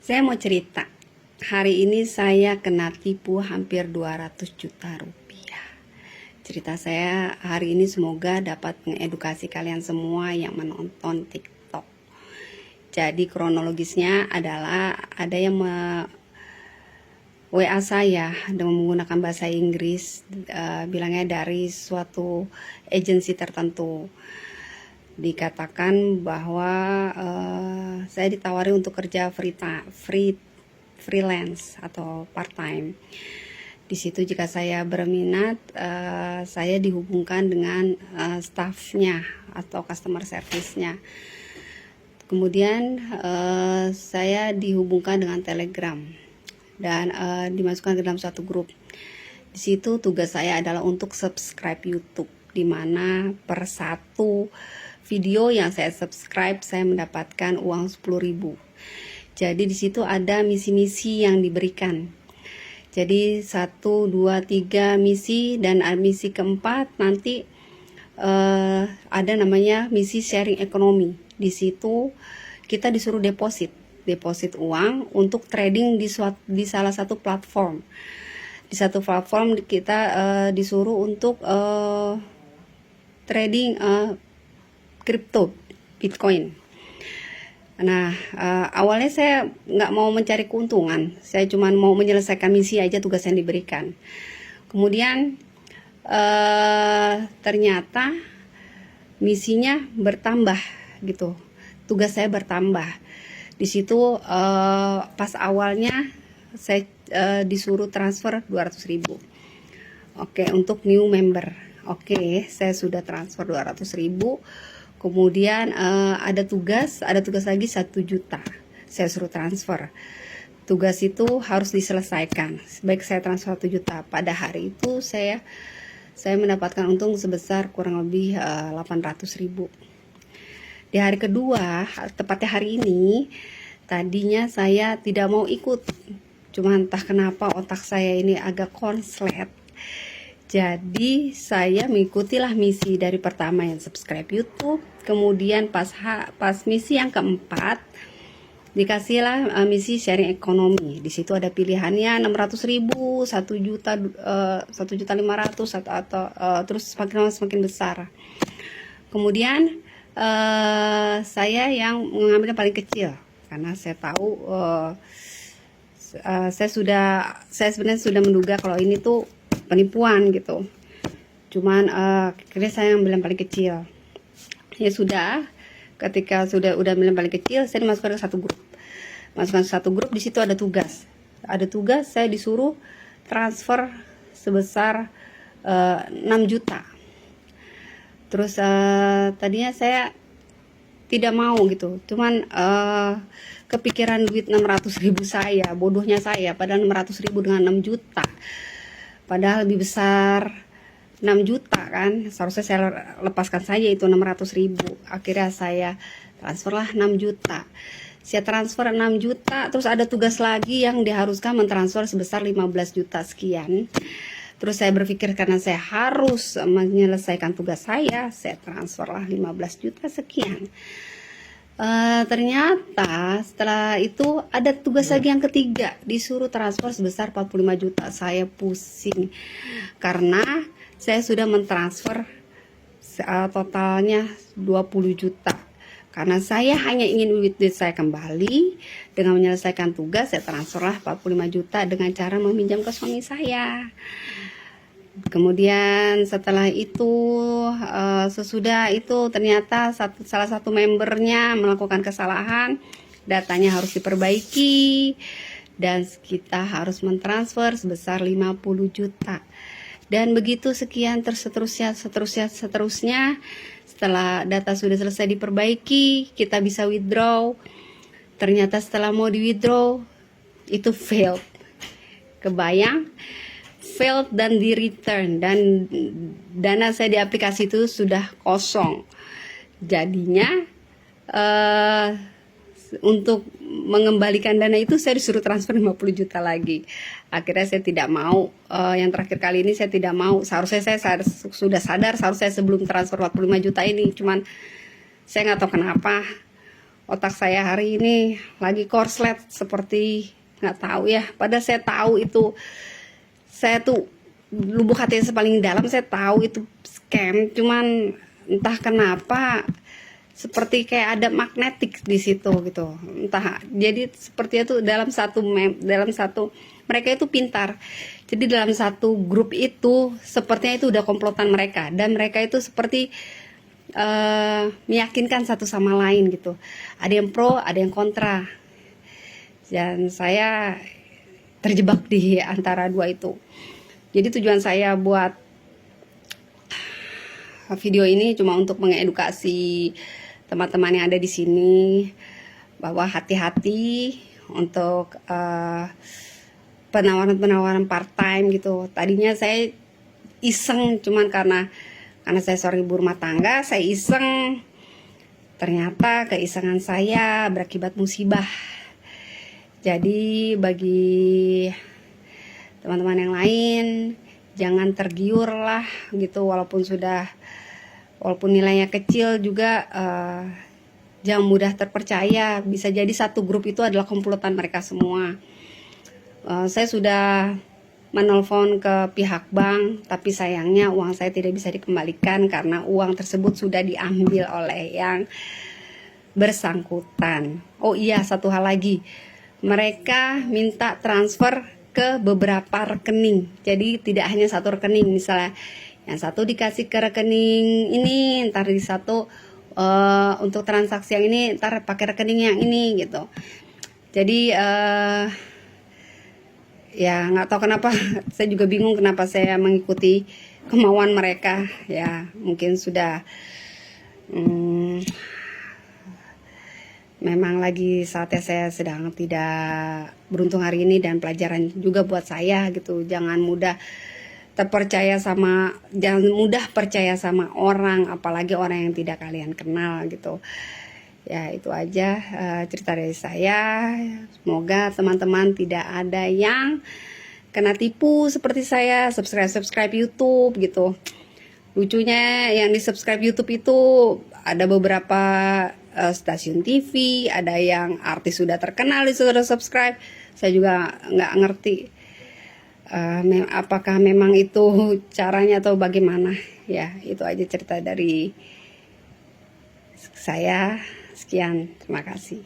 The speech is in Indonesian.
Saya mau cerita. Hari ini saya kena tipu hampir 200 juta rupiah. Cerita saya hari ini semoga dapat mengedukasi kalian semua yang menonton TikTok. Jadi kronologisnya adalah ada yang WA saya dengan menggunakan bahasa Inggris, bilangnya dari suatu agensi tertentu. Dikatakan bahwa saya ditawari untuk kerja freelance atau part time. Di situ jika saya berminat, saya dihubungkan dengan staffnya atau customer service-nya. Kemudian saya dihubungkan dengan Telegram dan dimasukkan ke dalam suatu grup. Di situ tugas saya adalah untuk subscribe YouTube, di mana per satu video yang saya subscribe saya mendapatkan uang 10.000. Jadi di situ ada misi-misi yang diberikan. Jadi 1, 2, 3 misi, dan misi keempat nanti ada namanya misi sharing ekonomi. Di situ kita disuruh deposit uang untuk trading di salah satu platform. Di satu platform kita disuruh untuk trading kripto, Bitcoin. Nah, awalnya saya nggak mau mencari keuntungan, saya cuma mau menyelesaikan misi aja tugas yang diberikan. Kemudian ternyata misinya bertambah gitu, tugas saya bertambah. Di situ pas awalnya saya disuruh transfer 200.000. Oke, untuk new member. Oke, saya sudah transfer 200.000. Kemudian ada tugas lagi 1 juta. Saya suruh transfer. Tugas itu harus diselesaikan. Baik saya transfer 1 juta. Pada hari itu saya mendapatkan untung sebesar kurang lebih 800.000. Di hari kedua, tepatnya hari ini, tadinya saya tidak mau ikut. Cuma entah kenapa otak saya ini agak konslet. Jadi saya mengikutilah misi dari pertama yang subscribe YouTube. Kemudian pas misi yang keempat dikasihlah misi sharing ekonomi. Di situ ada pilihannya 600.000, 1 juta, 1.500.000 atau terus semakin besar. Kemudian saya yang mengambil yang paling kecil karena saya tahu saya sebenarnya sudah menduga kalau ini tuh penipuan gitu. Cuman akhirnya saya ambil yang paling kecil. Ya sudah, ketika udah ambil yang paling kecil, saya dimasukkan ke satu grup. Masukkan ke satu grup, di situ ada tugas. Ada tugas, saya disuruh transfer sebesar 6 juta. Terus tadinya saya tidak mau gitu. Cuman kepikiran duit 600.000 saya, bodohnya saya, padahal 600.000 dengan 6 juta. Padahal lebih besar 6 juta kan, seharusnya saya lepaskan saja itu 600.000. Akhirnya saya transferlah 6 juta. Saya transfer 6 juta, terus ada tugas lagi yang diharuskan mentransfer sebesar 15 juta sekian. Terus saya berpikir karena saya harus menyelesaikan tugas saya transferlah 15 juta sekian. Ternyata setelah itu ada tugas lagi yang ketiga, disuruh transfer sebesar 45 juta. Saya pusing karena saya sudah mentransfer totalnya 20 juta. Karena saya hanya ingin duit saya kembali, dengan menyelesaikan tugas saya transferlah 45 juta dengan cara meminjam ke suami saya. Kemudian setelah itu sesudah itu ternyata salah satu membernya melakukan kesalahan, datanya harus diperbaiki dan kita harus mentransfer sebesar 50 juta. Dan begitu sekian seterusnya. Setelah data sudah selesai diperbaiki, kita bisa withdraw. Ternyata setelah mau di withdraw itu failed. Kebayang? Failed dan di return, dan dana saya di aplikasi itu sudah kosong. Jadinya untuk mengembalikan dana itu saya disuruh transfer 50 juta lagi. Akhirnya saya tidak mau. Yang terakhir kali ini saya tidak mau. Seharusnya saya sudah sadar, seharusnya saya sebelum transfer 45 juta ini. Cuman saya nggak tahu kenapa otak saya hari ini lagi korslet seperti nggak tahu ya. Padahal saya tahu itu, saya tuh lubuk hati paling dalam saya tahu itu scam, cuman entah kenapa seperti kayak ada magnetik di situ gitu, entah. Jadi sepertinya tuh dalam satu mereka itu pintar, jadi dalam satu grup itu sepertinya itu udah komplotan mereka, dan mereka itu seperti meyakinkan satu sama lain gitu. Ada yang pro, ada yang kontra, dan saya terjebak di antara dua itu. Jadi tujuan saya buat video ini cuma untuk mengedukasi teman-teman yang ada di sini bahwa hati-hati untuk penawaran-penawaran part time gitu. Tadinya saya iseng, cuman karena saya seorang ibu rumah tangga, saya iseng. Ternyata keisengan saya berakibat musibah. Jadi bagi teman-teman yang lain, jangan tergiur lah gitu, walaupun nilainya kecil juga, jangan mudah terpercaya. Bisa jadi satu grup itu adalah komplotan mereka semua. Saya sudah menelpon ke pihak bank, tapi sayangnya uang saya tidak bisa dikembalikan karena uang tersebut sudah diambil oleh yang bersangkutan. Oh iya, satu hal lagi, mereka minta transfer ke beberapa rekening. Jadi tidak hanya satu rekening, misalnya yang satu dikasih ke rekening ini, ntar di satu untuk transaksi yang ini ntar pakai rekening yang ini gitu. Jadi ya nggak tahu kenapa saya juga bingung kenapa saya mengikuti kemauan mereka. Ya mungkin sudah memang lagi saatnya saya sedang tidak beruntung hari ini, dan pelajaran juga buat saya gitu. Jangan mudah percaya sama orang, apalagi orang yang tidak kalian kenal gitu. Ya itu aja cerita dari saya. Semoga teman-teman tidak ada yang kena tipu seperti saya, subscribe YouTube gitu. Lucunya yang di subscribe YouTube itu ada beberapa stasiun TV, ada yang artis sudah terkenal disuruh subscribe. Saya juga nggak ngerti apakah memang itu caranya atau bagaimana. Ya itu aja cerita dari saya. Sekian, terima kasih.